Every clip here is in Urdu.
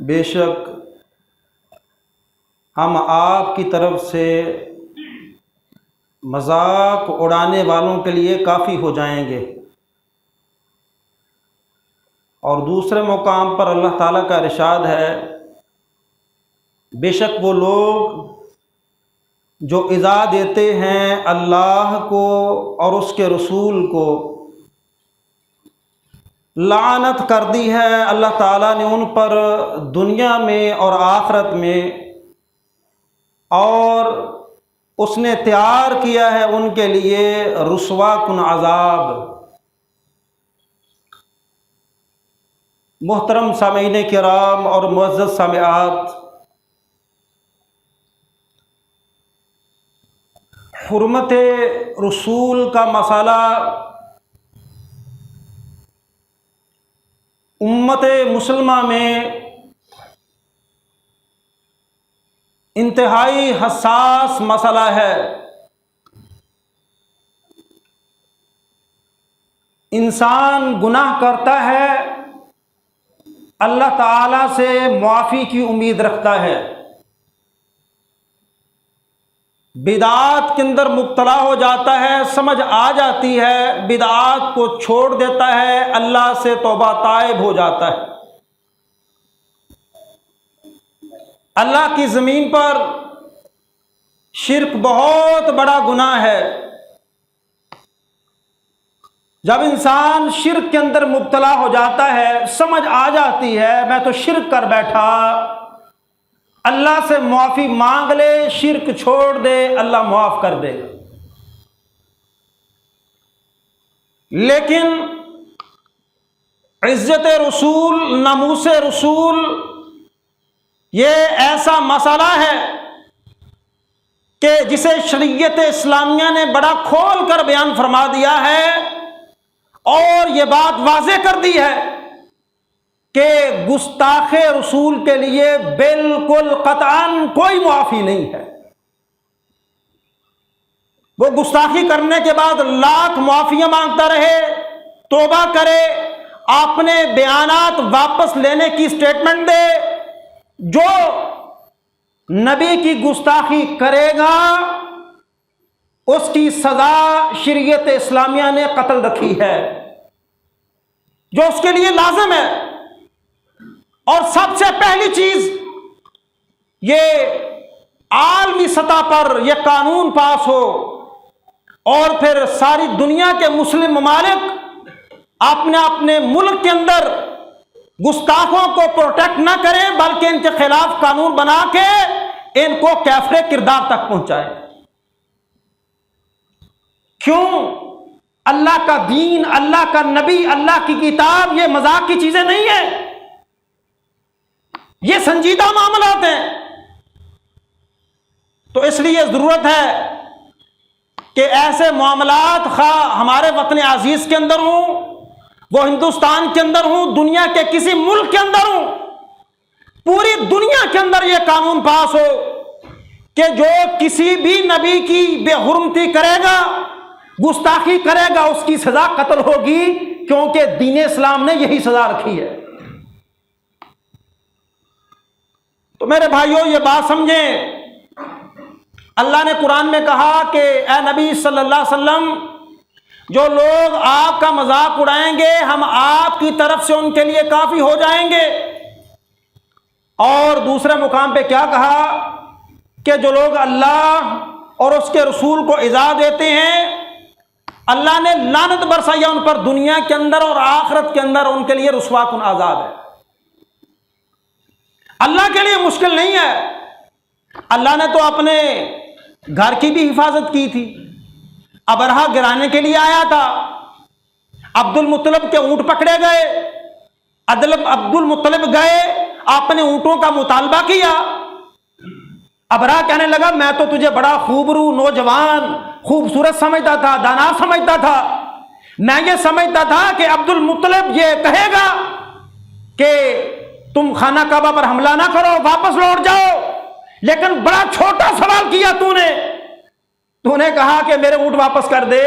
بے شک ہم آپ کی طرف سے مذاق اڑانے والوں کے لیے کافی ہو جائیں گے۔ اور دوسرے مقام پر اللہ تعالیٰ کا ارشاد ہے، بے شک وہ لوگ جو ایذا دیتے ہیں اللہ کو اور اس کے رسول کو، لعنت کر دی ہے اللہ تعالیٰ نے ان پر دنیا میں اور آخرت میں، اور اس نے تیار کیا ہے ان کے لیے رسوا کن عذاب۔ محترم سامعین کرام اور معزز سامعات، حرمت رسول کا مسئلہ امت مسلمہ میں انتہائی حساس مسئلہ ہے۔ انسان گناہ کرتا ہے، اللہ تعالیٰ سے معافی کی امید رکھتا ہے، بدعات کے اندر مبتلا ہو جاتا ہے، سمجھ آ جاتی ہے، بدعات کو چھوڑ دیتا ہے، اللہ سے توبہ تائب ہو جاتا ہے۔ اللہ کی زمین پر شرک بہت بڑا گناہ ہے۔ جب انسان شرک کے اندر مبتلا ہو جاتا ہے، سمجھ آ جاتی ہے میں تو شرک کر بیٹھا، اللہ سے معافی مانگ لے، شرک چھوڑ دے، اللہ معاف کر دے گا۔ لیکن عزت رسول، ناموس رسول، یہ ایسا مسئلہ ہے کہ جسے شریعت اسلامیہ نے بڑا کھول کر بیان فرما دیا ہے اور یہ بات واضح کر دی ہے کہ گستاخ رسول کے لیے بالکل قطعاً کوئی معافی نہیں ہے۔ وہ گستاخی کرنے کے بعد لاکھ معافیاں مانگتا رہے، توبہ کرے، اپنے بیانات واپس لینے کی سٹیٹمنٹ دے، جو نبی کی گستاخی کرے گا اس کی سزا شریعت اسلامیہ نے قتل رکھی ہے، جو اس کے لیے لازم ہے۔ اور سب سے پہلی چیز، یہ عالمی سطح پر یہ قانون پاس ہو اور پھر ساری دنیا کے مسلم ممالک اپنے اپنے ملک کے اندر گستاخوں کو پروٹیکٹ نہ کریں بلکہ ان کے خلاف قانون بنا کے ان کو کیفر کردار تک پہنچائے۔ کیوں؟ اللہ کا دین، اللہ کا نبی، اللہ کی کتاب یہ مذاق کی چیزیں نہیں ہیں، یہ سنجیدہ معاملات ہیں۔ تو اس لیے ضرورت ہے کہ ایسے معاملات خواہ ہمارے وطن عزیز کے اندر ہوں، وہ ہندوستان کے اندر ہوں، دنیا کے کسی ملک کے اندر ہوں، پوری دنیا کے اندر یہ قانون پاس ہو کہ جو کسی بھی نبی کی بے حرمتی کرے گا، گستاخی کرے گا، اس کی سزا قتل ہوگی، کیونکہ دین اسلام نے یہی سزا رکھی ہے۔ تو میرے بھائیوں یہ بات سمجھیں، اللہ نے قرآن میں کہا کہ اے نبی صلی اللہ علیہ وسلم، جو لوگ آپ کا مذاق اڑائیں گے ہم آپ کی طرف سے ان کے لیے کافی ہو جائیں گے۔ اور دوسرے مقام پہ کیا کہا کہ جو لوگ اللہ اور اس کے رسول کو ایذا دیتے ہیں، اللہ نے لعنت برسائی ان پر دنیا کے اندر اور آخرت کے اندر، ان کے لیے رسوا کن عذاب ہے۔ اللہ کے لیے مشکل نہیں ہے، اللہ نے تو اپنے گھر کی بھی حفاظت کی تھی۔ ابرہہ گرانے کے لیے آیا تھا، عبد المطلب کے اونٹ پکڑے گئے، عبد المطلب گئے، اپنے اونٹوں کا مطالبہ کیا۔ ابرہہ کہنے لگا میں تو تجھے بڑا خوبرو، نوجوان، خوبصورت سمجھتا تھا، دانا سمجھتا تھا، میں یہ سمجھتا تھا کہ عبد المطلب یہ کہے گا کہ تم خانہ کعبہ پر حملہ نہ کرو، واپس لوٹ جاؤ، لیکن بڑا چھوٹا سوال کیا تو نے کہا کہ میرے اونٹ واپس کر دے۔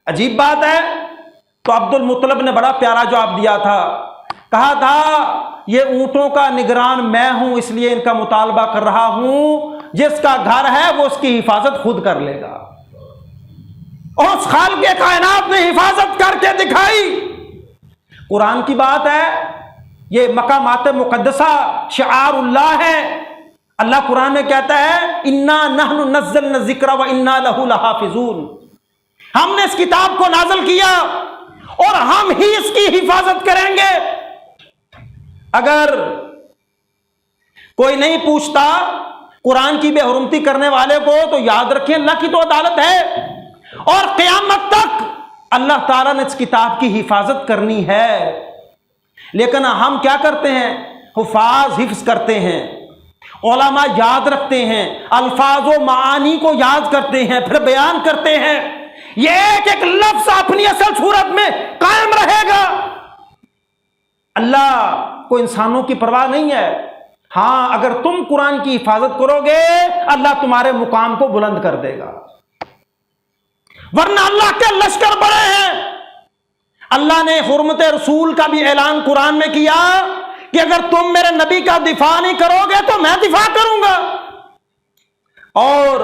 عجیب بات ہے۔ تو عبد المطلب نے بڑا پیارا جواب دیا تھا کہا تھا یہ اونٹوں کا نگران میں ہوں، اس لیے ان کا مطالبہ کر رہا ہوں، جس کا گھر ہے وہ اس کی حفاظت خود کر لے گا۔ اور اس خالق کائنات نے حفاظت کر کے دکھائی۔ قرآن کی بات ہے، یہ مقامات مقدسہ شعار اللہ ہے۔ اللہ قرآن میں کہتا ہے انا نحن نزلنا الذکر وانا لہ لحافظون، ہم نے اس کتاب کو نازل کیا اور ہم ہی اس کی حفاظت کریں گے۔ اگر کوئی نہیں پوچھتا قرآن کی بے حرمتی کرنے والے کو، تو یاد رکھیں اللہ کی تو عدالت ہے، اور قیامت تک اللہ تعالیٰ نے اس کتاب کی حفاظت کرنی ہے۔ لیکن ہم کیا کرتے ہیں؟ حفاظ حفظ کرتے ہیں، علماء یاد رکھتے ہیں، الفاظ و معانی کو یاد کرتے ہیں، پھر بیان کرتے ہیں۔ یہ ایک ایک لفظ اپنی اصل صورت میں قائم رہے گا۔ اللہ کو انسانوں کی پرواہ نہیں ہے۔ ہاں، اگر تم قرآن کی حفاظت کرو گے اللہ تمہارے مقام کو بلند کر دے گا، ورنہ اللہ کے لشکر بڑے ہیں۔ اللہ نے حرمت رسول کا بھی اعلان قرآن میں کیا کہ اگر تم میرے نبی کا دفاع نہیں کرو گے تو میں دفاع کروں گا۔ اور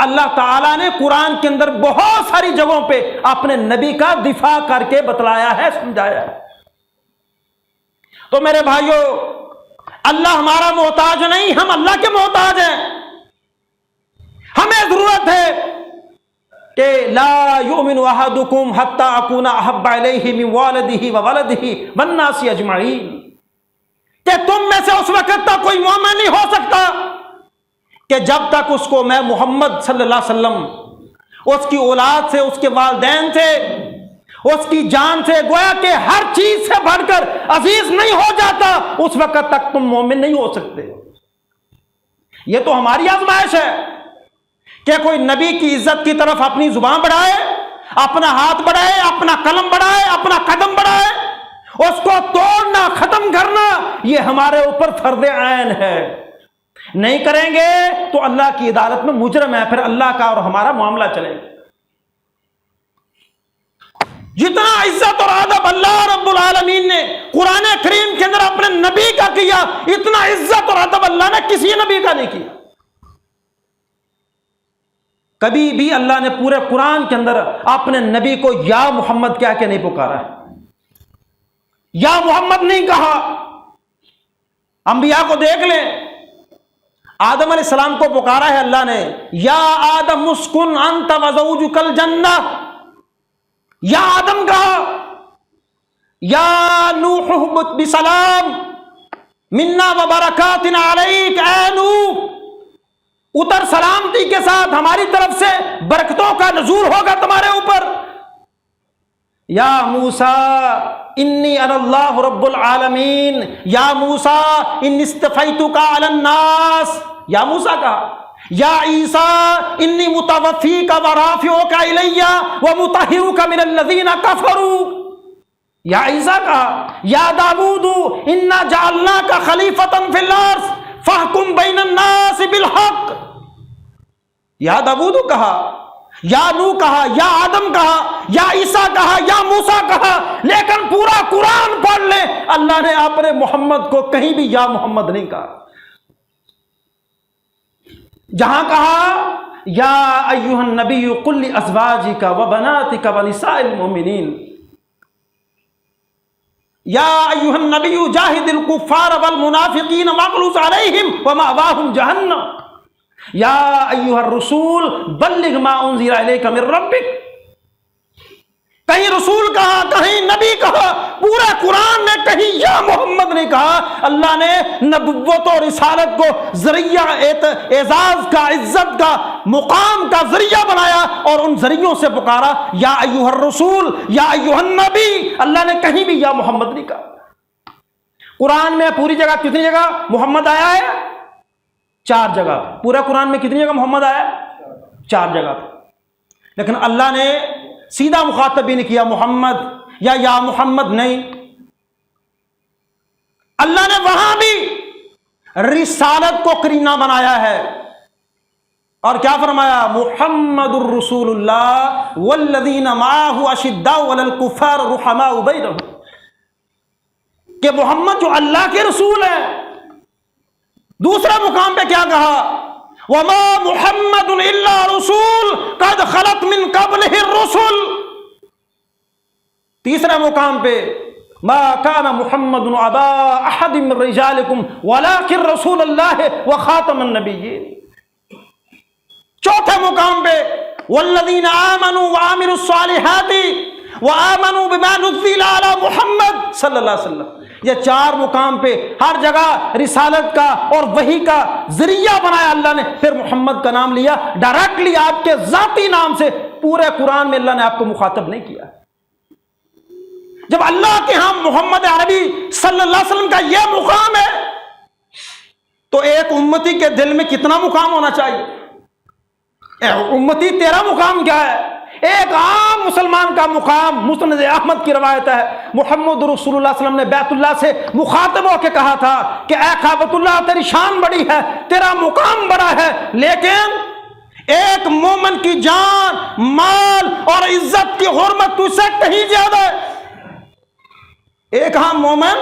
اللہ تعالیٰ نے قرآن کے اندر بہت ساری جگہوں پہ اپنے نبی کا دفاع کر کے بتلایا ہے، سمجھایا ہے۔ تو میرے بھائیوں، اللہ ہمارا محتاج نہیں، ہم اللہ کے محتاج ہیں۔ ہمیں ضرورت ہے کہ لا یؤمن احدکم حتی اکون احب الیہ من والدہ وولدہ والناس اجمعین، کہ تم میں سے اس وقت تک کوئی مومن نہیں ہو سکتا کہ جب تک اس کو میں محمد صلی اللہ علیہ وسلم اس کی اولاد سے، اس کے والدین سے، اس کی جان سے، گویا کہ ہر چیز سے بڑھ کر عزیز نہیں ہو جاتا، اس وقت تک تم مومن نہیں ہو سکتے۔ یہ تو ہماری آزمائش ہے کہ کوئی نبی کی عزت کی طرف اپنی زبان بڑھائے، اپنا ہاتھ بڑھائے، اپنا قلم بڑھائے، اپنا قدم بڑھائے، اس کو توڑنا، ختم کرنا، یہ ہمارے اوپر فرض عین ہے۔ نہیں کریں گے تو اللہ کی عدالت میں مجرم ہے، پھر اللہ کا اور ہمارا معاملہ چلے گا۔ جتنا عزت اور ادب اللہ رب العالمین نے قرآن کریم کے اندر اپنے نبی کا کیا، اتنا عزت اور ادب اللہ نے کسی نبی کا نہیں کیا۔ کبھی بھی اللہ نے پورے قرآن کے اندر اپنے نبی کو یا محمد کہہ کے نہیں پکارا ہے، یا محمد نہیں کہا۔ انبیاء کو دیکھ لیں، آدم علیہ السلام کو پکارا ہے اللہ نے، یا آدم اسکن انت وزوجک الجنہ، یا آدم کہا، یا نوح اہبط بسلام منا وبرکات علیک، اے نوح اتر سلامتی کے ساتھ، ہماری طرف سے برکتوں کا نزول ہوگا تمہارے اوپر۔ یا موسیٰ انی انا اللہ رب العالمین، یا موسیٰ انی استفیتک علی الناس، یا موسیٰ کہا، یا عیسیٰ انی متوفیک ورافعک الی ومطہرک من الذین کفروا، یا عیسیٰ کہا، یا داؤد انا جعلناک خلیفۃ فی الارض فاحکم بین الناس بالحق، یا داؤد کہا، یا نوح کہا، یا آدم کہا، یا عیسیٰ کہا، یا موسیٰ کہا، لیکن پورا قرآن پڑھ لیں اللہ نے اپنے محمد کو کہیں بھی یا محمد نہیں کہا۔ جہاں کہا یا ایھا النبی قل لازواجک وبناتک ونساء المؤمنین، یا ایھا النبی جاہد الکفار والمنافقین واغلظ علیہم ومأواہم جہنم، یا ایھا الرسول بلغ ما انزل الیک من ربک۔ کہیں رسول کہا، کہیں نبی کہا، پورا قرآن میں کہیں یا محمد نے کہا۔ اللہ نے نبوت اور رسالت کو ذریعہ اعزاز کا، عزت کا، مقام کا ذریعہ بنایا اور ان ذریعوں سے پکارا یا ایھا الرسول، یا ایھا النبی۔ اللہ نے کہیں بھی یا محمد نہیں کہا۔ قرآن میں پوری جگہ کتنی جگہ محمد آیا ہے؟ 4 جگہ۔ پورا قرآن میں کتنی جگہ محمد آیا ہے؟ 4 جگہ۔ لیکن اللہ نے سیدھا مخاطب بھی نہیں کیا محمد یا محمد، نہیں، اللہ نے وہاں بھی رسالت کو کرینہ بنایا ہے اور کیا فرمایا؟ محمد الرسول اللہ والذین معہ اشداء علی الکفار رحماء بینہم۔ کہ محمد جو اللہ کے رسول ہے. دوسرے مقام پہ کیا کہا؟ وما محمد الا رسول قد خلت من قبلہ الرسل. تیسرے مقام پہ ما كان محمد ابا احد من رجالکم ولکن رسول اللہ وخاتم النبیین. چوتھے مقام پہ والذین آمنوا وعملوا الصالحات وآمنوا بما نزل علی محمد صلی اللہ علیہ وسلم. یہ چار مقام پہ ہر جگہ رسالت کا اور وحی کا ذریعہ بنایا اللہ نے. پھر محمد کا نام لیا ڈائریکٹلی آپ کے ذاتی نام سے. پورے قرآن میں اللہ نے آپ کو مخاطب نہیں کیا. جب اللہ کے ہاں محمد عربی صلی اللہ علیہ وسلم کا یہ مقام ہے تو ایک امتی کے دل میں کتنا مقام ہونا چاہیے؟ اے امتی تیرا مقام کیا ہے؟ ایک عام مسلمان کا مقام مسند احمد کی روایت ہے محمد رسول اللہ صلی اللہ علیہ وسلم نے بیت اللہ سے مخاطب ہو کے کہا تھا کہ اے کعبۃ اللہ تیری شان بڑی ہے، تیرا مقام بڑا ہے، لیکن ایک مومن کی جان، مال اور عزت کی حرمت تجھ سے کہیں زیادہ ہے. ایک عام مومن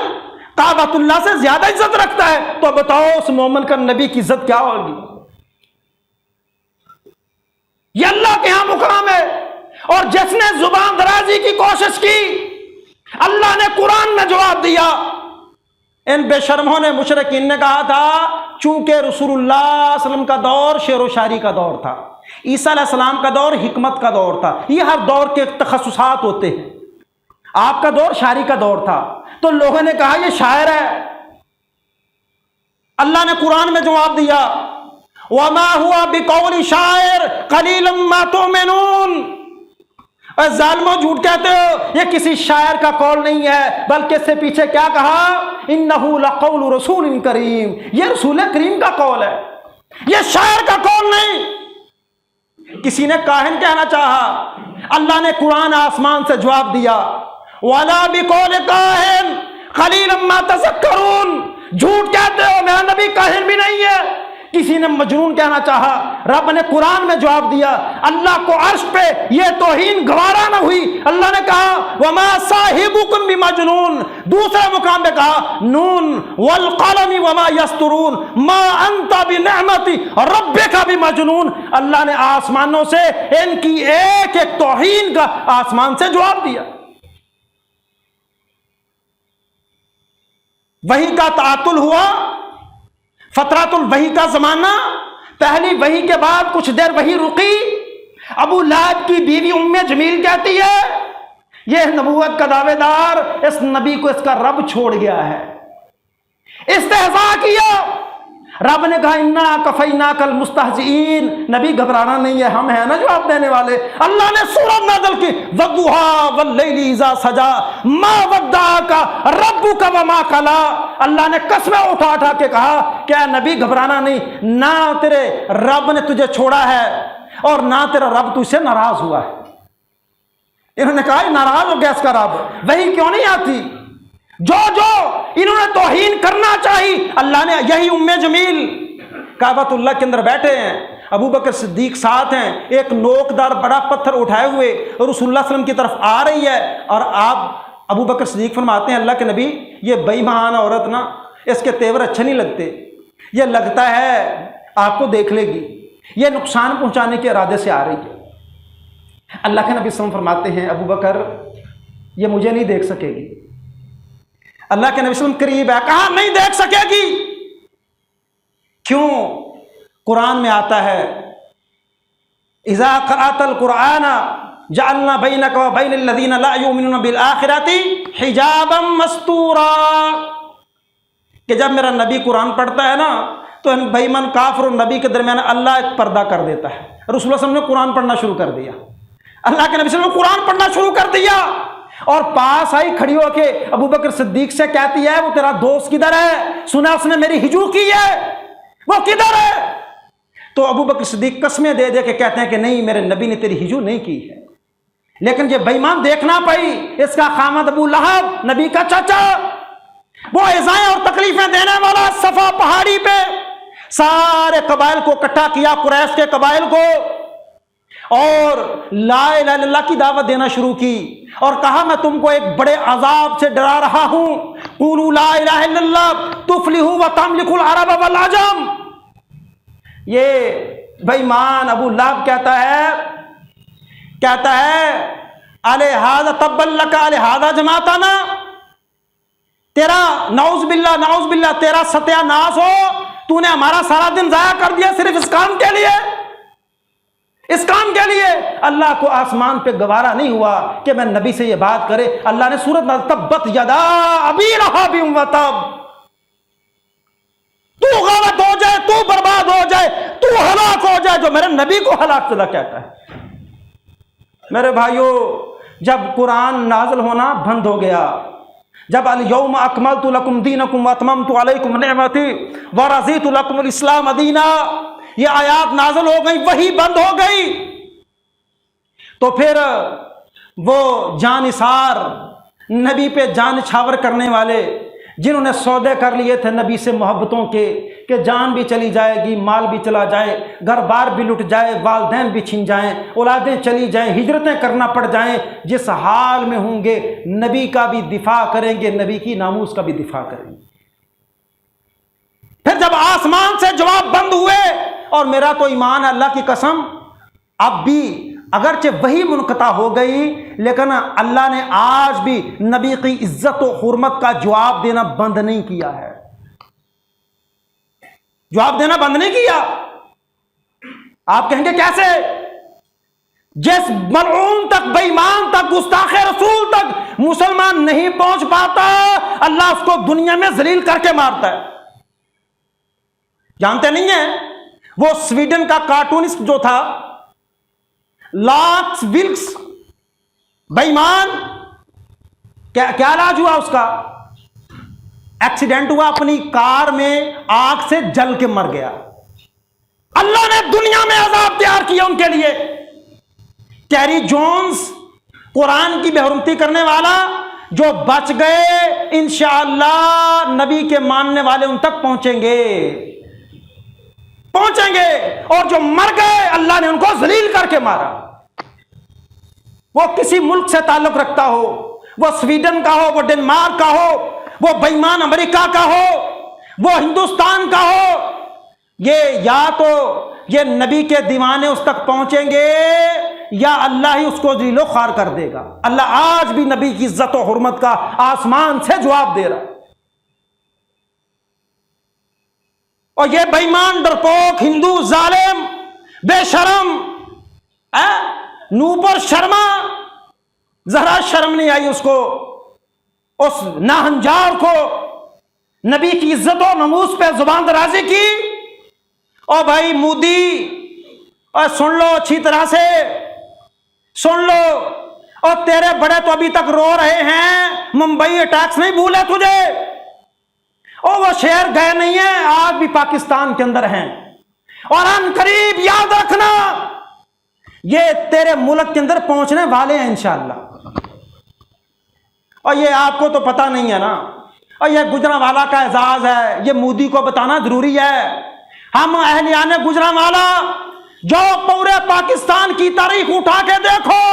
کعبۃ اللہ سے زیادہ عزت رکھتا ہے، تو بتاؤ اس مومن کا نبی کی عزت کیا ہوگی؟ یہ اللہ کے ہاں مقام ہے. اور جس نے زبان درازی کی کوشش کی اللہ نے قرآن میں جواب دیا. ان بے شرموں نے، مشرکین نے کہا تھا چونکہ رسول اللہ صلی اللہ علیہ وسلم کا دور شعر و شاعری کا دور تھا، عیسیٰ علیہ السلام کا دور حکمت کا دور تھا. یہ ہر دور کے تخصصات ہوتے ہیں. آپ کا دور شاعری کا دور تھا تو لوگوں نے کہا یہ شاعر ہے. اللہ نے قرآن میں جواب دیا وما ہوا بقول شاعر قلیلا ما تؤمنون. اے ظالموں، جھوٹ کہتے ہو، یہ کسی شاعر کا قول نہیں ہے، بلکہ اس سے پیچھے کیا کہا؟ انہ لقول رسول کریم. یہ رسول کریم کا قول ہے، یہ شاعر کا قول نہیں. کسی نے کاہن کہنا چاہا، اللہ نے قرآن آسمان سے جواب دیا ولا بقول کاہن قلیلا ما تذکرون. جھوٹ کہتے ہو، میرا نبی کاہن بھی نہیں ہے. کسی نے مجنون کہنا چاہا، رب نے قرآن میں جواب دیا. اللہ کو عرش پہ یہ توہین گوارا نہ ہوئی. اللہ نے کہا وما صاحبکم بمجنون. دوسرے مقام پہ کہا نون والقلم وما یسطرون ما انت بنعمت ربک بمجنون. اللہ نے آسمانوں سے ان کی ایک ایک توہین کا آسمان سے جواب دیا. وحی کا تعطل ہوا، فترات الوحی کا زمانہ. پہلی وحی کے بعد کچھ دیر وحی رکی. ابو لہب کی بیوی ام جمیل کہتی ہے یہ نبوت کا دعوے دار، اس نبی کو اس کا رب چھوڑ گیا ہے. استہزاء کیا. رب نے کہا انا کفیناک المستہزئین. نبی گھبرانا نہیں ہے، ہم ہیں نا جواب دینے والے. اللہ نے سورۃ نازل کی والضحیٰ واللیل اذا سجا ما ودعک ربک وما قلی. اللہ نے قسمیں اٹھا اٹھا کے کہا کہ اے نبی گھبرانا نہیں، نہ تیرے رب نے تجھے چھوڑا ہے اور نہ تیرا رب تجھ سے ناراض ہوا ہے. انہوں نے کہا ناراض ہو گیا اس کا رب، وہی کیوں نہیں آتی؟ جو انہوں نے توہین کرنا چاہی. اللہ نے یہی ام جمیل کعبۃ اللہ کے اندر بیٹھے ہیں، ابو بکر صدیق ساتھ ہیں، ایک نوکدار بڑا پتھر اٹھائے ہوئے رسول اللہ صلی اللہ علیہ وسلم کی طرف آ رہی ہے. اور آپ ابو بکر صدیق فرماتے ہیں اللہ کے نبی یہ بے ایمان عورت نا، اس کے تیور اچھے نہیں لگتے، یہ لگتا ہے آپ کو دیکھ لے گی، یہ نقصان پہنچانے کے ارادے سے آ رہی ہے. اللہ کے نبی صلی اللہ علیہ وسلم فرماتے ہیں ابو بکر یہ مجھے نہیں دیکھ سکے گی. اللہ کے نبی صلی اللہ علیہ وسلم قریب ہے، کہا نہیں دیکھ سکے گی. کیوں؟ قرآن میں آتا ہے اذا قرأت القرآن جعلنا بینک وبین الذین لا یؤمنون بالآخرۃ حجابا مستورا. کہ جب میرا نبی قرآن پڑھتا ہے نا تو ان بے ایمان کافر اور نبی کے درمیان اللہ ایک پردہ کر دیتا ہے. رسول اللہ صلی اللہ علیہ وسلم نے قرآن پڑھنا شروع کر دیا. اللہ کے نبی صلی اللہ علیہ وسلم نے قرآن پڑھنا شروع کر دیا اور پاس آئی کھڑی ہو کے ابو بکر صدیق سے کہتی ہے وہ تیرا دوست کدھر ہے؟ سنا اس نے میری ہجو کی ہے، وہ کدھر ہے؟ تو ابو بکر صدیق قسمیں دے دے کے کہتے ہیں کہ نہیں میرے نبی نے تیری ہجو نہیں کی ہے. لیکن یہ بے ایمان دیکھنا پئی، اس کا خامد ابو لہب نبی کا چاچا، وہ ایذائیں اور تکلیفیں دینے والا، صفا پہاڑی پہ سارے قبائل کو اکٹھا کیا، قریش کے قبائل کو، اور لا الہ الا اللہ کی دعوت دینا شروع کی اور کہا میں تم کو ایک بڑے عذاب سے ڈرا رہا ہوں. قولوا لا الہ الا اللہ تفلحوا وتملکوا العرب والعجم. یہ بے ایمان ابو لہب کہتا ہے الہذا تبا لک الہذا جماعتنا، تیرا نعوذ باللہ تیرا ستیہ ناس ہو، تو نے ہمارا سارا دن ضائع کر دیا صرف اس کام کے لیے. اللہ کو آسمان پہ گوارا نہیں ہوا کہ میں نبی سے یہ بات کرے. اللہ نے سورۃ تبت یدا ابی لہب وتب، تو غلط ہو جائے، تو برباد ہو جائے، تو ہلاک ہو جائے، جو میرے نبی کو ہلاک شدہ کہتا ہے. میرے بھائیو، جب قرآن نازل ہونا بند ہو گیا، جب الیوم اکملت لکم دینکم واتممت علیکم نعمتی ورضیت لکم الاسلام دینا، یہ آیات نازل ہو گئی، وہی بند ہو گئی، تو پھر وہ جانثار نبی پہ جان چھاور کرنے والے جنہوں نے سودے کر لیے تھے نبی سے محبتوں کے، کہ جان بھی چلی جائے گی، مال بھی چلا جائے، گھر بار بھی لٹ جائے، والدین بھی چھن جائیں، اولادیں چلی جائیں، ہجرتیں کرنا پڑ جائیں، جس حال میں ہوں گے نبی کا بھی دفاع کریں گے، نبی کی ناموس کا بھی دفاع کریں گے. پھر جب آسمان سے جواب بند ہوئے، اور میرا تو ایمان ہے اللہ کی قسم، اب بھی اگرچہ وہی منقطع ہو گئی، لیکن اللہ نے آج بھی نبی کی عزت و حرمت کا جواب دینا بند نہیں کیا ہے. جواب دینا بند نہیں کیا. آپ کہیں گے کیسے؟ جس ملعون تک، بے ایمان تک، گستاخ رسول تک مسلمان نہیں پہنچ پاتا، اللہ اس کو دنیا میں ذلیل کر کے مارتا ہے. جانتے نہیں ہیں وہ سویڈن کا کارٹونسٹ جو تھا لاکس ولکس، بے ایمان، کیا علاج ہوا اس کا؟ ایکسیڈنٹ ہوا، اپنی کار میں آگ سے جل کے مر گیا. اللہ نے دنیا میں عذاب تیار کیا ان کے لیے. کیری جونز، قرآن کی بے حرمتی کرنے والا، جو بچ گئے انشاءاللہ نبی کے ماننے والے ان تک پہنچیں گے، اور جو مر گئے اللہ نے ان کو ذلیل کر کے مارا. وہ کسی ملک سے تعلق رکھتا ہو، وہ سویڈن کا ہو، وہ ڈنمارک کا ہو، وہ بے ایمان امریکہ کا ہو، وہ ہندوستان کا ہو، یہ یا تو یہ نبی کے دیوانے اس تک پہنچیں گے یا اللہ ہی اس کو ذلیل و خوار کر دے گا. اللہ آج بھی نبی کی عزت و حرمت کا آسمان سے جواب دے رہا ہے. اور یہ بے ایمان، ڈرپوک، ہندو، ظالم، بے شرم، نوپر شرما، ذرا شرم نہیں آئی اس کو، اس ناہنجار کو نبی کی عزت و ناموس پہ زبان درازی کی. اور بھائی مودی، اور سن لو اچھی طرح سے سن لو، اور تیرے بڑے تو ابھی تک رو رہے ہیں، ممبئی اٹیکس نہیں بھولے تجھے، اور وہ شہر گئے نہیں ہیں، آج بھی پاکستان کے اندر ہیں، اور ان قریب یاد رکھنا یہ تیرے ملک کے اندر پہنچنے والے ہیں انشاءاللہ. اور یہ آپ کو تو پتہ نہیں ہے نا، اور یہ گجرانوالہ کا اعزاز ہے، یہ مودی کو بتانا ضروری ہے. ہم اہلیان گجرانوالہ جو پورے پاکستان کی تاریخ اٹھا کے دیکھو،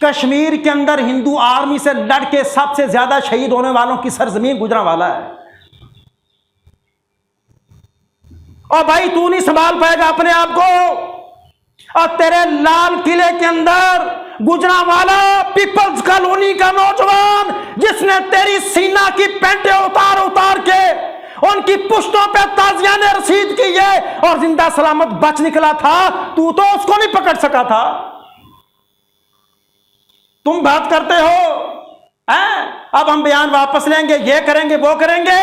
کشمیر کے اندر ہندو آرمی سے لڑ کے سب سے زیادہ شہید ہونے والوں کی سرزمین گجرانوالہ ہے. اور بھائی تو نہیں سنبھال پائے گا اپنے آپ کو، اور تیرے لال قلعے کے اندر گجرانوالہ پیپلز کالونی کا نوجوان جس نے تیری سینہ کی پینٹیں اتار کے ان کی پشتوں پہ تازیانے رسید کی ہے اور زندہ سلامت بچ نکلا تھا، تو اس کو نہیں پکڑ سکا تھا. تم بات کرتے ہو اب ہم بیان واپس لیں گے، یہ کریں گے، وہ کریں گے.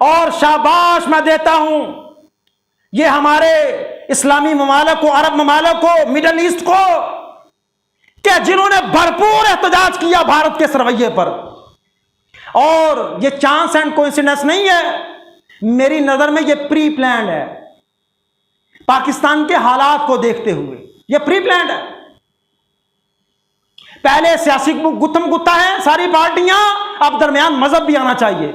اور شاباش میں دیتا ہوں یہ ہمارے اسلامی ممالک کو، عرب ممالک کو، مڈل ایسٹ کو، کہ جنہوں نے بھرپور احتجاج کیا بھارت کے اس رویے پر. اور یہ چانس اینڈ کوئنسیڈنس نہیں ہے، میری نظر میں یہ پری پلانڈ ہے. پاکستان کے حالات کو دیکھتے ہوئے یہ پری پلانڈ ہے. پہلے سیاسی گتم گتا ہے ساری پارٹیاں، اب درمیان مذہب بھی آنا چاہیے.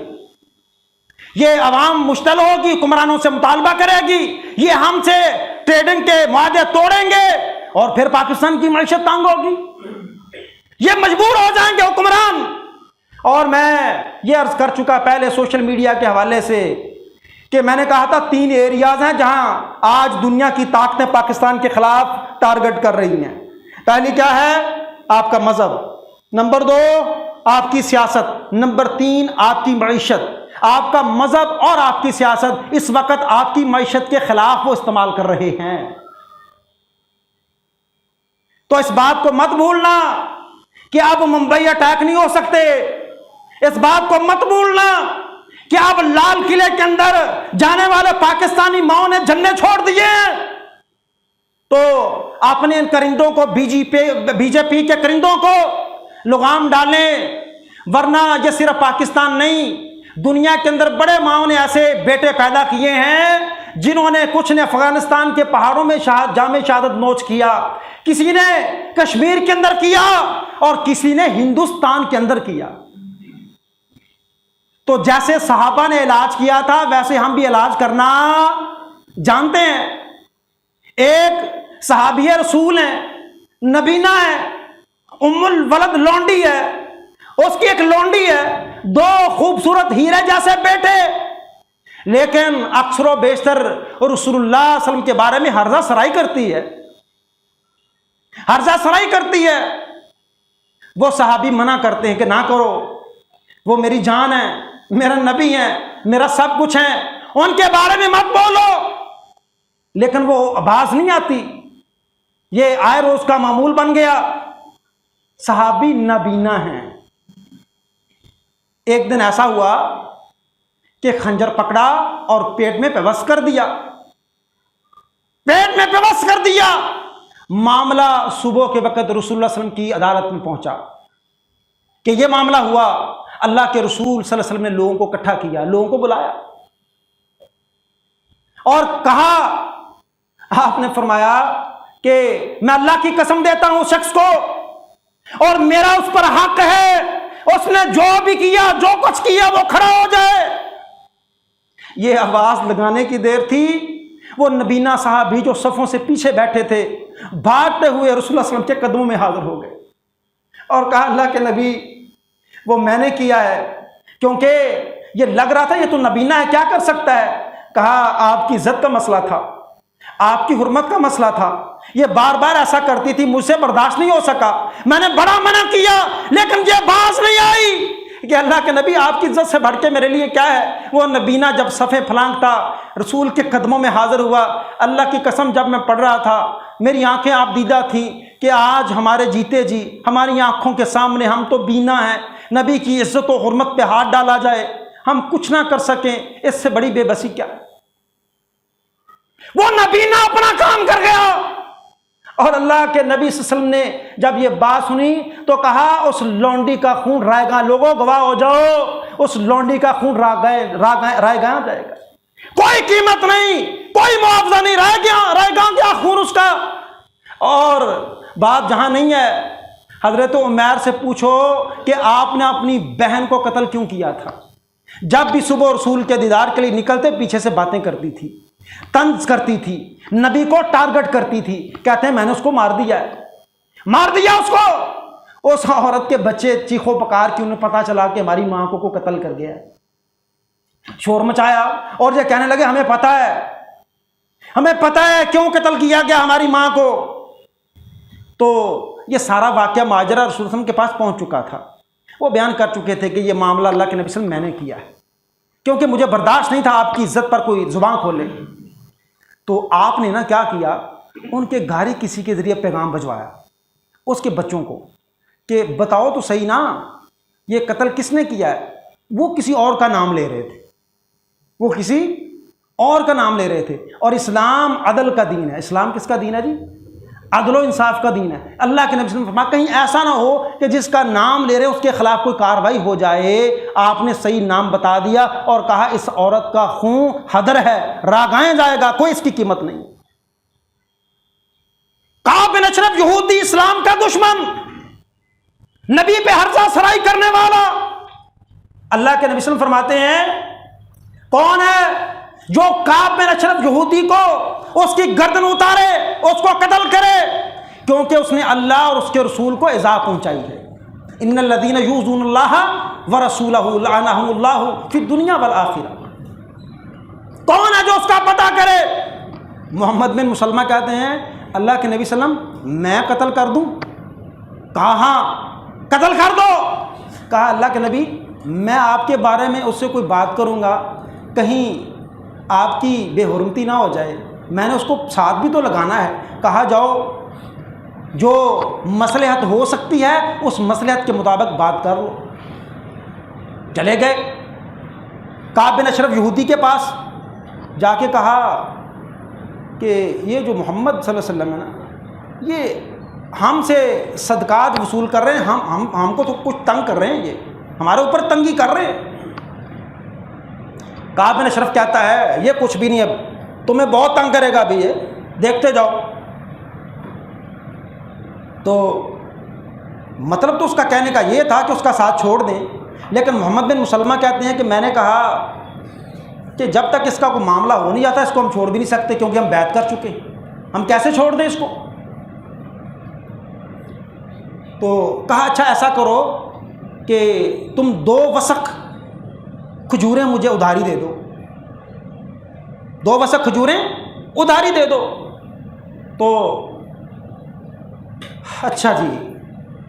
یہ عوام مشتعل ہوگی، حکمرانوں سے مطالبہ کرے گی، یہ ہم سے ٹریڈنگ کے معاہدے توڑیں گے، اور پھر پاکستان کی معیشت تنگ ہوگی. یہ مجبور ہو جائیں گے حکمران، اور میں یہ عرض کر چکا پہلے سوشل میڈیا کے حوالے سے کہ میں نے کہا تھا 3 ایریاز ہیں جہاں آج دنیا کی طاقتیں پاکستان کے خلاف ٹارگٹ کر رہی ہیں۔ پہلی کیا ہے؟ آپ کا مذہب، نمبر 2 آپ کی سیاست، نمبر 3 آپ کی معیشت۔ آپ کا مذہب اور آپ کی سیاست اس وقت آپ کی معیشت کے خلاف وہ استعمال کر رہے ہیں۔ تو اس بات کو مت بھولنا کہ اب ممبئی اٹیک نہیں ہو سکتے، اس بات کو مت بھولنا کہ اب لال قلعے کے اندر جانے والے پاکستانی ماؤں نے جھنڈے چھوڑ دیے ہیں۔ تو اپنے ان کرندوں کو بی جے پی کے کرندوں کو لگام ڈالیں، ورنہ یہ صرف پاکستان نہیں، دنیا کے اندر بڑے ماؤں نے ایسے بیٹے پیدا کیے ہیں جنہوں نے، کچھ نے افغانستان کے پہاڑوں میں جام شہادت نوچ کیا، کسی نے کشمیر کے اندر کیا اور کسی نے ہندوستان کے اندر کیا۔ تو جیسے صحابہ نے علاج کیا تھا ویسے ہم بھی علاج کرنا جانتے ہیں۔ ایک صحابی رسول ہیں، نبینہ ہے، ام الولد لونڈی ہے، اس کی ایک لونڈی ہے، 2 خوبصورت ہیرے جیسے بیٹے، لیکن اکثر و بیشتر رسول اللہ صلی اللہ علیہ وسلم کے بارے میں ہرزہ سرائی کرتی ہے، ہرزہ سرائی کرتی ہے۔ وہ صحابی منع کرتے ہیں کہ نہ کرو، وہ میری جان ہے، میرا نبی ہے، میرا سب کچھ ہے، ان کے بارے میں مت بولو، لیکن وہ آواز نہیں آتی، یہ آئے روز کا معمول بن گیا۔ صحابی نابینا ہیں۔ ایک دن ایسا ہوا کہ خنجر پکڑا اور پیٹ میں پیوست کر دیا، پیٹ میں پیوست کر دیا۔ معاملہ صبح کے وقت رسول اللہ صلی اللہ علیہ وسلم کی عدالت میں پہنچا کہ یہ معاملہ ہوا۔ اللہ کے رسول صلی اللہ علیہ وسلم نے لوگوں کو اکٹھا کیا، لوگوں کو بلایا اور کہا، آپ نے فرمایا کہ میں اللہ کی قسم دیتا ہوں اس شخص کو، اور میرا اس پر حق ہے، اس نے جو بھی کیا، جو کچھ کیا، وہ کھڑا ہو جائے۔ یہ آواز لگانے کی دیر تھی، وہ نبینا صحابی جو صفوں سے پیچھے بیٹھے تھے بھاگتے ہوئے رسول اللہ صلی اللہ علیہ وسلم کے قدموں میں حاضر ہو گئے اور کہا، اللہ کے نبی، وہ میں نے کیا ہے، کیونکہ یہ لگ رہا تھا یہ تو نبینا ہے، کیا کر سکتا ہے۔ کہا، آپ کی عزت کا مسئلہ تھا، آپ کی حرمت کا مسئلہ تھا، یہ بار بار ایسا کرتی تھی، مجھ سے برداشت نہیں ہو سکا، میں نے بڑا منع کیا لیکن یہ باز نہیں آئی کہ اللہ کے نبی آپ کی عزت سے بڑھ کے میرے لیے کیا ہے۔ وہ نبینا جب صفیں پھلانگتا رسول کے قدموں میں حاضر ہوا، اللہ کی قسم جب میں پڑھ رہا تھا میری آنکھیں آپ دیدہ تھیں کہ آج ہمارے جیتے جی ہماری آنکھوں کے سامنے ہم تو بینا ہیں، نبی کی عزت و حرمت پہ ہاتھ ڈالا جائے، ہم کچھ نہ کر سکیں، اس سے بڑی بے بسی کیا ہے۔ وہ نبینا اپنا کام کر گیا، اور اللہ کے نبی صلی اللہ علیہ وسلم نے جب یہ بات سنی تو کہا، اس لونڈی کا خون رائے گاں، لوگوں گواہ ہو جاؤ، اس لونڈی کا خون رائے گاں جائے گا، کوئی قیمت نہیں، کوئی معاوضہ نہیں، رائے گاں کیا خون اس کا۔ اور بات جہاں نہیں ہے، حضرت عمیر سے پوچھو کہ آپ نے اپنی بہن کو قتل کیوں کیا تھا۔ جب بھی صبح رسول کے دیدار کے لیے نکلتے پیچھے سے باتیں کرتی تھی، طنز کرتی تھی، نبی کو ٹارگٹ کرتی تھی، کہتے ہیں میں نے اس کو مار دیا ہے، مار دیا اس کو۔ اس عورت کے بچے چیخو پکار کے انہیں پتا چلا کہ ہماری ماں کو کوئی قتل کر گیا ہے، شور مچایا اور یہ کہنے لگے ہمیں پتا ہے، ہمیں پتا ہے کیوں قتل کیا گیا ہماری ماں کو۔ تو یہ سارا واقعہ ماجرا رسول صلی اللہ علیہ وسلم کے پاس پہنچ چکا تھا، وہ بیان کر چکے تھے کہ یہ معاملہ اللہ کے نبی صلی اللہ علیہ وسلم میں نے کیا ہے، کیونکہ مجھے برداشت نہیں تھا آپ کی عزت پر کوئی زبان کھولے۔ تو آپ نے نا کیا کیا، ان کے گھر ہی کسی کے ذریعے پیغام بھجوایا اس کے بچوں کو کہ بتاؤ تو صحیح نا یہ قتل کس نے کیا ہے۔ وہ کسی اور کا نام لے رہے تھے، وہ کسی اور کا نام لے رہے تھے، اور اسلام عدل کا دین ہے۔ اسلام کس کا دین ہے جی؟ عدل و انصاف کا دین ہے۔ اللہ کے نبی صلی اللہ علیہ وسلم فرمایا کہیں ایسا نہ ہو کہ جس کا نام لے رہے اس کے خلاف کوئی کارروائی ہو جائے۔ آپ نے صحیح نام بتا دیا اور کہا اس عورت کا خون حدر ہے، راگائیں جائے گا، کوئی اس کی قیمت نہیں۔ کعب بن اشرف یہودی، اسلام کا دشمن، نبی پہ ہرزہ سرائی کرنے والا، اللہ کے نبی صلی اللہ علیہ وسلم فرماتے ہیں کون ہے جو کعب بن اشرف یہودی کو اس کی گردن اتارے، اس کو قتل کرے، کیونکہ اس نے اللہ اور اس کے رسول کو ایذا پہنچائی ہے۔ ان الذین یؤذون اللہ ورسولہ لعنہم اللہ فی الدنیا والآخرہ۔ کون ہے جو اس کا پتہ کرے؟ محمد بن مسلمہ کہتے ہیں اللہ کے نبی صلی اللہ علیہ وسلم میں قتل کر دوں؟ کہا ہاں قتل کر دو۔ کہا اللہ کے نبی میں آپ کے بارے میں اس سے کوئی بات کروں گا کہیں آپ کی بے حرمتی نہ ہو جائے، میں نے اس کو ساتھ بھی تو لگانا ہے۔ کہا جاؤ جو مصلحت ہو سکتی ہے اس مصلحت کے مطابق بات کر لو۔ چلے گئے کعب بن اشرف یہودی کے پاس، جا کے کہا کہ یہ جو محمد صلی اللہ علیہ وسلم ہے نا یہ ہم سے صدقات وصول کر رہے ہیں، ہم کو تو کچھ تنگ کر رہے ہیں، یہ ہمارے اوپر تنگی کر رہے ہیں۔ کعب بن اشرف کہتا ہے یہ کچھ بھی نہیں، اب تمہیں بہت تنگ کرے گا ابھی، یہ دیکھتے جاؤ۔ تو مطلب تو اس کا کہنے کا یہ تھا کہ اس کا ساتھ چھوڑ دیں، لیکن محمد بن مسلمہ کہتے ہیں کہ میں نے کہا کہ جب تک اس کا کوئی معاملہ ہو نہیں جاتا اس کو ہم چھوڑ بھی نہیں سکتے، کیونکہ ہم بیعت کر چکے ہیں، ہم کیسے چھوڑ دیں اس کو؟ تو کہا اچھا ایسا کرو کہ تم 2 وسق کھجوریں مجھے ادھاری دے دو، 2 وسق کھجوریں ادھاری دے دو۔ تو اچھا جی،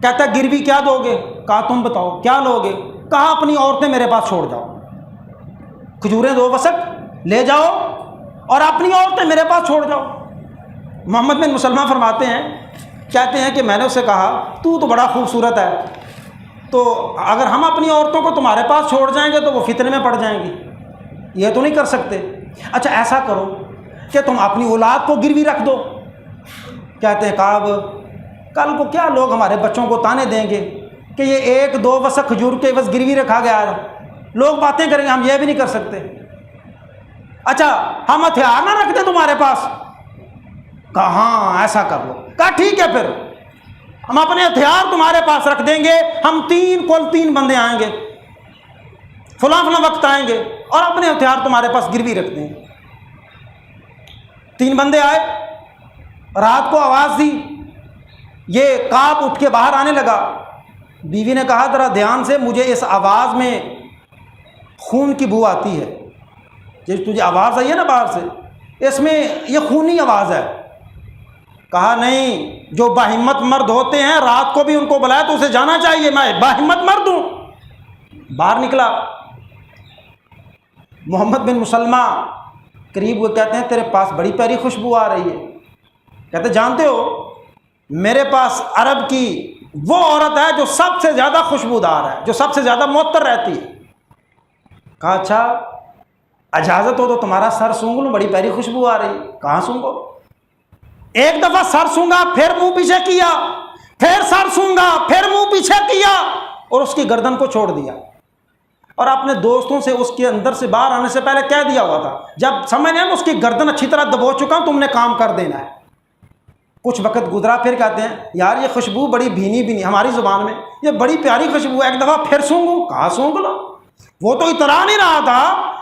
کہتا گروی کیا دو گے؟ کہا تم بتاؤ کیا لو گے؟ کہا اپنی عورتیں میرے پاس چھوڑ جاؤ، کھجوریں 2 وسق لے جاؤ اور اپنی عورتیں میرے پاس چھوڑ جاؤ۔ محمد بن مسلمہ فرماتے ہیں کہتے ہیں کہ میں نے اسے کہا تو بڑا خوبصورت ہے، تو اگر ہم اپنی عورتوں کو تمہارے پاس چھوڑ جائیں گے تو وہ فتنے میں پڑ جائیں گی، یہ تو نہیں کر سکتے۔ اچھا ایسا کرو کہ تم اپنی اولاد کو گروی رکھ دو۔ کہتے ہیں کعب کل کو کیا لوگ ہمارے بچوں کو تانے دیں گے کہ یہ 1-2 وسق کھجور کے بس گروی رکھا گیا ہے، لوگ باتیں کریں گے، ہم یہ بھی نہیں کر سکتے۔ اچھا ہم ہتھیار نہ رکھ دیں تمہارے پاس؟ کہا ہاں ایسا کر لو۔ کہا ٹھیک ہے پھر ہم اپنے ہتھیار تمہارے پاس رکھ دیں گے، ہم کل 3 بندے آئیں گے، فلاں وقت آئیں گے اور اپنے ہتھیار تمہارے پاس گروی رکھ دیں گے۔ 3 بندے آئے، رات کو آواز دی، یہ کعب اٹھ کے باہر آنے لگا۔ بیوی نے کہا ذرا دھیان سے، مجھے اس آواز میں خون کی بو آتی ہے، جب تجھے آواز آئی ہے نا باہر سے، اس میں یہ خونی آواز ہے۔ کہا نہیں، جو باہمت مرد ہوتے ہیں رات کو بھی ان کو بلایا تو اسے جانا چاہیے، میں باہمت مرد ہوں۔ باہر نکلا، محمد بن مسلمہ قریب وہ کہتے ہیں تیرے پاس بڑی پیاری خوشبو آ رہی ہے۔ کہتے جانتے ہو میرے پاس عرب کی وہ عورت ہے جو سب سے زیادہ خوشبودار ہے، جو سب سے زیادہ معطر رہتی ہے۔ کہا اچھا اجازت ہو تو تمہارا سر سونگھ لوں، بڑی پیاری خوشبو آ رہی۔ کہاں سونگو؟ ایک دفعہ سر سونگا، پھر منہ پیچھے کیا، پھر سر سونگا، پھر منہ پیچھے کیا اور اس کی گردن کو چھوڑ دیا، اور اپنے دوستوں سے اس کے اندر سے باہر آنے سے پہلے کہہ دیا ہوا تھا جب سمجھ نہیں اس کی گردن اچھی طرح دبو چکا ہوں، تم نے کام کر دینا ہے۔ کچھ وقت گزرا، پھر کہتے ہیں یار یہ خوشبو بڑی بھینی ہماری زبان میں یہ بڑی پیاری خوشبو ہے، ایک دفعہ پھر سونگوں۔ کہا سونگ لو۔ وہ تو اترا نہیں رہا تھا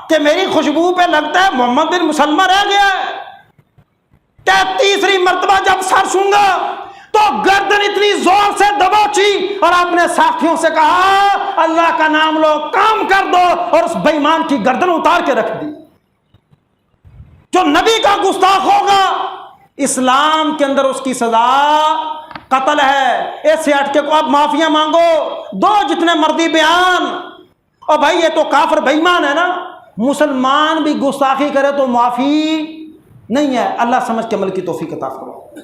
کہ میری خوشبو پہ لگتا ہے محمد بن مسلمہ رہ گیا ہے، کہ 3ری مرتبہ جب سر سونگا تو گردن اتنی زور سے دبوچی اور اپنے ساتھیوں سے کہا اللہ کا نام لو، کام کر دو، اور اس بے ایمان کی گردن اتار کے رکھ دی۔ جو نبی کا گستاخ ہوگا اسلام کے اندر اس کی سزا قتل ہے۔ اس سے ہٹ کے کو اب معافیاں مانگو، دو جتنے مردی بیان، اور بھائی یہ تو کافر بے ایمان ہے نا، مسلمان بھی گستاخی کرے تو معافی نہیں ہے۔ اللہ سمجھ کے عمل کی توفیق عطا فرمائے۔